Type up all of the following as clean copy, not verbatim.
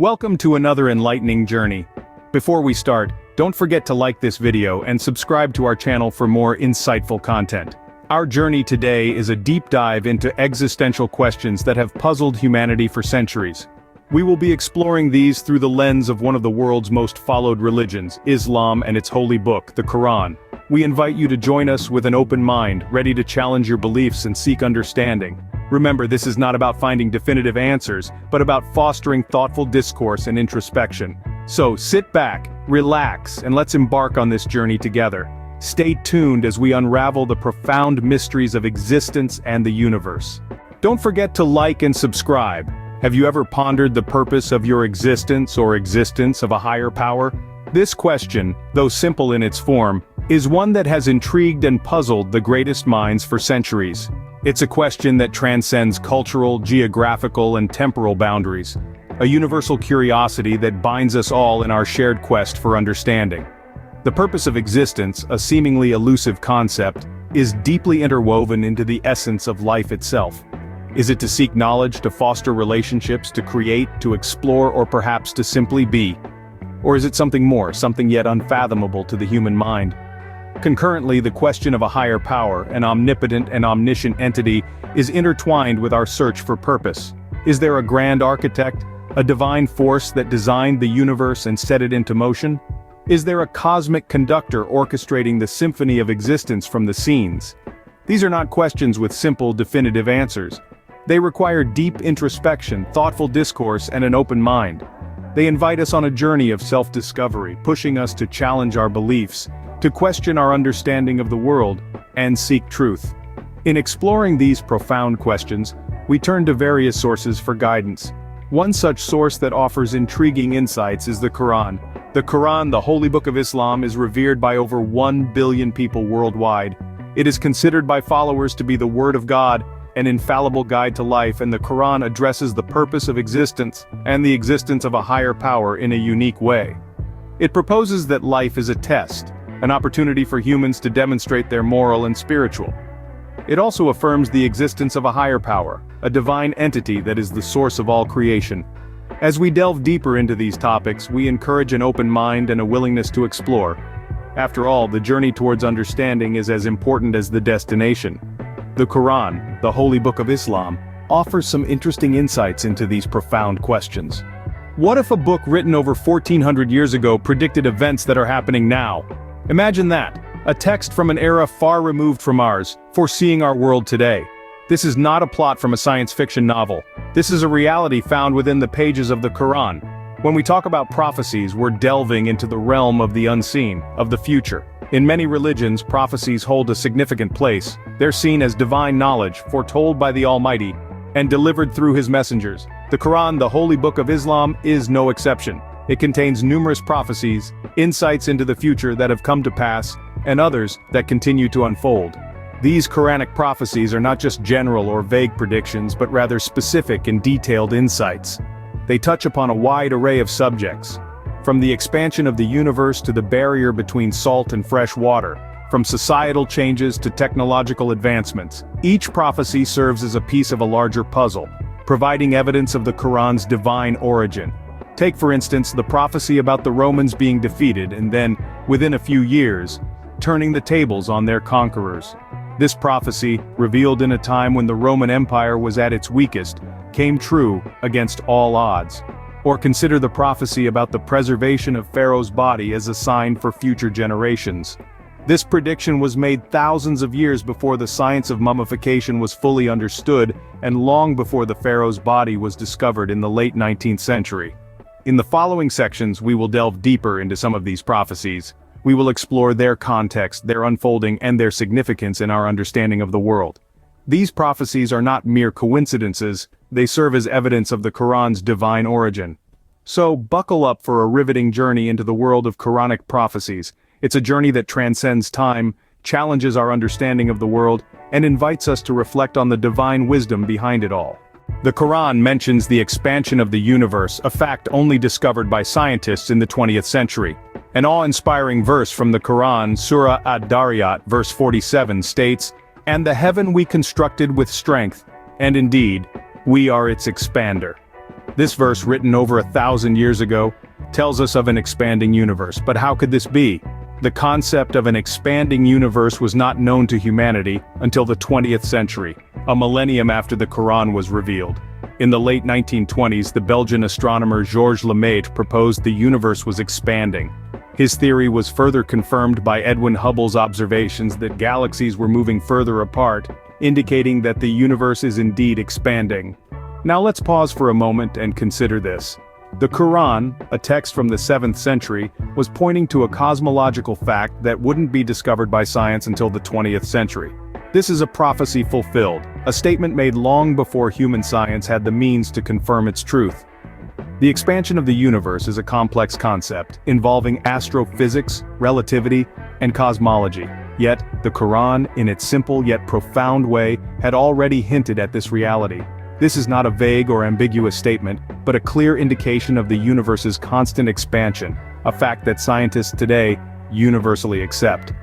Welcome to another enlightening journey. Before we start, don't forget to like this video and subscribe to our channel for more insightful content. Our journey today is a deep dive into existential questions that have puzzled humanity for centuries. We will be exploring these through the lens of one of the world's most followed religions, Islam, and its holy book, the Quran. We invite you to join us with an open mind, ready to challenge your beliefs and seek understanding. Remember, this is not about finding definitive answers, but about fostering thoughtful discourse and introspection. So sit back, relax, and let's embark on this journey together. Stay tuned as we unravel the profound mysteries of existence and the universe. Don't forget to like and subscribe. Have you ever pondered the purpose of your existence or existence of a higher power? This question, though simple in its form, is one that has intrigued and puzzled the greatest minds for centuries. It's a question that transcends cultural, geographical, and temporal boundaries. A universal curiosity that binds us all in our shared quest for understanding. The purpose of existence, a seemingly elusive concept, is deeply interwoven into the essence of life itself. Is it to seek knowledge, to foster relationships, to create, to explore, or perhaps to simply be? Or is it something more, something yet unfathomable to the human mind? Concurrently, the question of a higher power, an omnipotent and omniscient entity, is intertwined with our search for purpose. Is there a grand architect, a divine force that designed the universe and set it into motion? Is there a cosmic conductor orchestrating the symphony of existence from the scenes? These are not questions with simple, definitive answers. They require deep introspection, thoughtful discourse, and an open mind. They invite us on a journey of self-discovery, pushing us to challenge our beliefs, to question our understanding of the world, and seek truth. In exploring these profound questions, we turn to various sources for guidance. One such source that offers intriguing insights is the Quran. The Quran, the holy book of Islam, is revered by over 1 billion people worldwide. It is considered by followers to be the Word of God, an infallible guide to life, and the Quran addresses the purpose of existence and the existence of a higher power in a unique way. It proposes that life is a test, an opportunity for humans to demonstrate their moral and spiritual. It also affirms the existence of a higher power, a divine entity that is the source of all creation. As we delve deeper into these topics, we encourage an open mind and a willingness to explore. After all, the journey towards understanding is as important as the destination. The Quran, the holy book of Islam, offers some interesting insights into these profound questions. What if a book written over 1400 years ago predicted events that are happening now? Imagine that, a text from an era far removed from ours, foreseeing our world today. This is not a plot from a science fiction novel. This is a reality found within the pages of the Quran. When we talk about prophecies, we're delving into the realm of the unseen, of the future. In many religions, prophecies hold a significant place. They're seen as divine knowledge, foretold by the Almighty, and delivered through His messengers. The Quran, the holy book of Islam, is no exception. It contains numerous prophecies, insights into the future that have come to pass, and others that continue to unfold. These Quranic prophecies are not just general or vague predictions, but rather specific and detailed insights. They touch upon a wide array of subjects, from the expansion of the universe to the barrier between salt and fresh water, from societal changes to technological advancements. Each prophecy serves as a piece of a larger puzzle, providing evidence of the Quran's divine origin. Take for instance the prophecy about the Romans being defeated and then, within a few years, turning the tables on their conquerors. This prophecy, revealed in a time when the Roman Empire was at its weakest, came true against all odds. Or consider the prophecy about the preservation of Pharaoh's body as a sign for future generations. This prediction was made thousands of years before the science of mummification was fully understood and long before the Pharaoh's body was discovered in the late 19th century. In the following sections, we will delve deeper into some of these prophecies. We will explore their context, their unfolding, and their significance in our understanding of the world. These prophecies are not mere coincidences, they serve as evidence of the Quran's divine origin. So, buckle up for a riveting journey into the world of Quranic prophecies. It's a journey that transcends time, challenges our understanding of the world, and invites us to reflect on the divine wisdom behind it all. The Quran mentions the expansion of the universe, a fact only discovered by scientists in the 20th century. An awe-inspiring verse from the Quran, Surah Ad-Dariyat, verse 47 states, "And the heaven we constructed with strength, and indeed, we are its expander." This verse, written over 1,000 years ago, tells us of an expanding universe. But how could this be? The concept of an expanding universe was not known to humanity until the 20th century, a millennium after the Quran was revealed. In the late 1920s, the Belgian astronomer Georges Lemaitre proposed the universe was expanding. His theory was further confirmed by Edwin Hubble's observations that galaxies were moving further apart, indicating that the universe is indeed expanding. Now let's pause for a moment and consider this. The Quran, a text from the 7th century, was pointing to a cosmological fact that wouldn't be discovered by science until the 20th century. This is a prophecy fulfilled, a statement made long before human science had the means to confirm its truth. The expansion of the universe is a complex concept, involving astrophysics, relativity, and cosmology. Yet, the Quran, in its simple yet profound way, had already hinted at this reality. This is not a vague or ambiguous statement, but a clear indication of the universe's constant expansion, a fact that scientists today universally accept.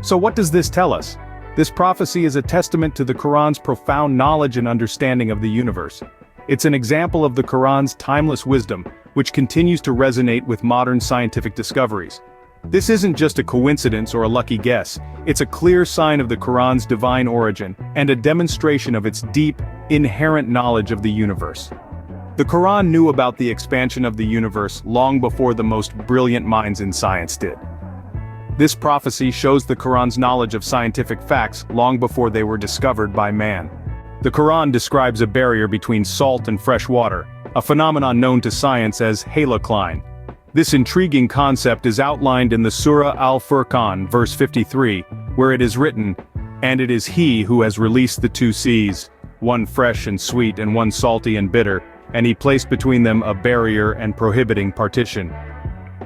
So what does this tell us? This prophecy is a testament to the Quran's profound knowledge and understanding of the universe. It's an example of the Quran's timeless wisdom, which continues to resonate with modern scientific discoveries. This isn't just a coincidence or a lucky guess, it's a clear sign of the Quran's divine origin, and a demonstration of its deep, inherent knowledge of the universe. The Quran knew about the expansion of the universe long before the most brilliant minds in science did. This prophecy shows the Quran's knowledge of scientific facts long before they were discovered by man. The Quran describes a barrier between salt and fresh water, a phenomenon known to science as halocline. This intriguing concept is outlined in the Surah Al-Furqan, verse 53, where it is written, "And it is He who has released the two seas, one fresh and sweet and one salty and bitter, and He placed between them a barrier and prohibiting partition."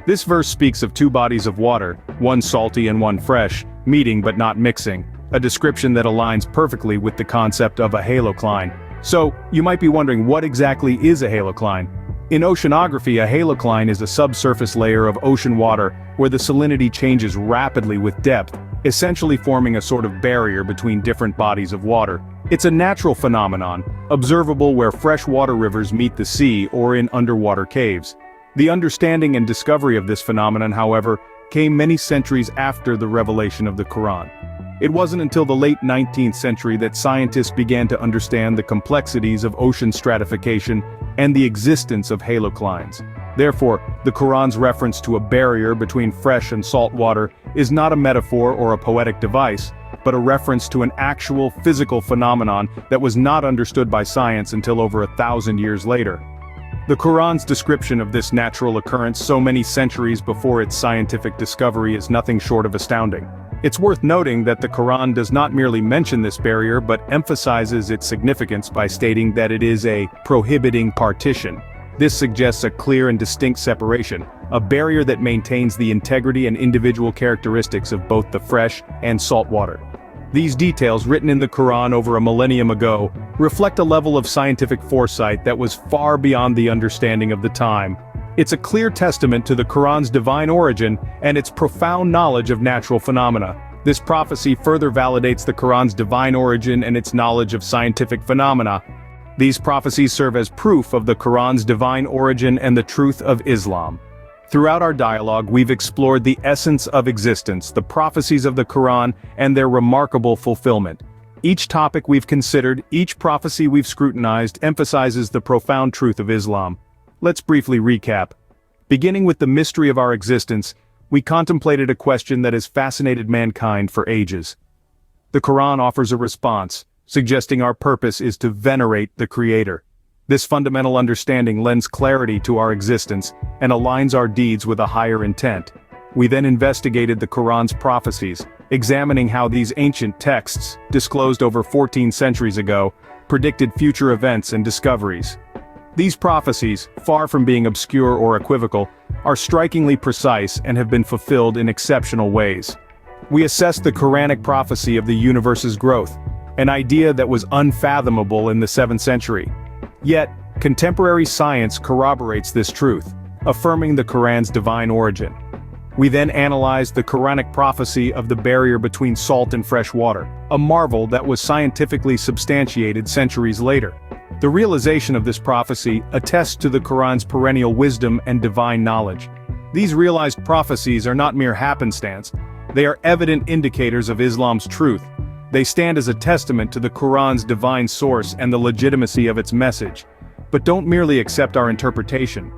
This verse speaks of two bodies of water, one salty and one fresh, meeting but not mixing, a description that aligns perfectly with the concept of a halocline. So, you might be wondering, what exactly is a halocline? In oceanography, a halocline is a subsurface layer of ocean water where the salinity changes rapidly with depth, essentially forming a sort of barrier between different bodies of water. It's a natural phenomenon, observable where freshwater rivers meet the sea or in underwater caves. The understanding and discovery of this phenomenon, however, came many centuries after the revelation of the Quran. It wasn't until the late 19th century that scientists began to understand the complexities of ocean stratification and the existence of haloclines. Therefore, the Quran's reference to a barrier between fresh and salt water is not a metaphor or a poetic device, but a reference to an actual physical phenomenon that was not understood by science until over 1,000 years later. The Quran's description of this natural occurrence so many centuries before its scientific discovery is nothing short of astounding. It's worth noting that the Quran does not merely mention this barrier but emphasizes its significance by stating that it is a prohibiting partition. This suggests a clear and distinct separation, a barrier that maintains the integrity and individual characteristics of both the fresh and salt water. These details, written in the Quran over a millennium ago, reflect a level of scientific foresight that was far beyond the understanding of the time. It's a clear testament to the Quran's divine origin and its profound knowledge of natural phenomena. This prophecy further validates the Quran's divine origin and its knowledge of scientific phenomena. These prophecies serve as proof of the Quran's divine origin and the truth of Islam. Throughout our dialogue, we've explored the essence of existence, the prophecies of the Quran, and their remarkable fulfillment. Each topic we've considered, each prophecy we've scrutinized, emphasizes the profound truth of Islam. Let's briefly recap. Beginning with the mystery of our existence, we contemplated a question that has fascinated mankind for ages. The Quran offers a response, suggesting our purpose is to venerate the Creator. This fundamental understanding lends clarity to our existence and aligns our deeds with a higher intent. We then investigated the Quran's prophecies, examining how these ancient texts, disclosed over 14 centuries ago, predicted future events and discoveries. These prophecies, far from being obscure or equivocal, are strikingly precise and have been fulfilled in exceptional ways. We assessed the Quranic prophecy of the universe's growth, an idea that was unfathomable in the 7th century. Yet, contemporary science corroborates this truth, affirming the Quran's divine origin. We then analyzed the Quranic prophecy of the barrier between salt and fresh water, a marvel that was scientifically substantiated centuries later. The realization of this prophecy attests to the Quran's perennial wisdom and divine knowledge. These realized prophecies are not mere happenstance, they are evident indicators of Islam's truth. They stand as a testament to the Quran's divine source and the legitimacy of its message. But don't merely accept our interpretation.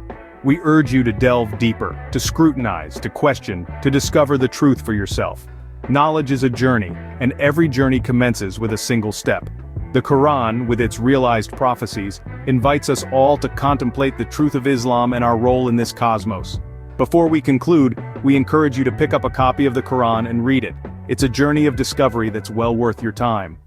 We urge you to delve deeper, to scrutinize, to question, to discover the truth for yourself. Knowledge is a journey, and every journey commences with a single step. The Quran, with its realized prophecies, invites us all to contemplate the truth of Islam and our role in this cosmos. Before we conclude, we encourage you to pick up a copy of the Quran and read it. It's a journey of discovery that's well worth your time.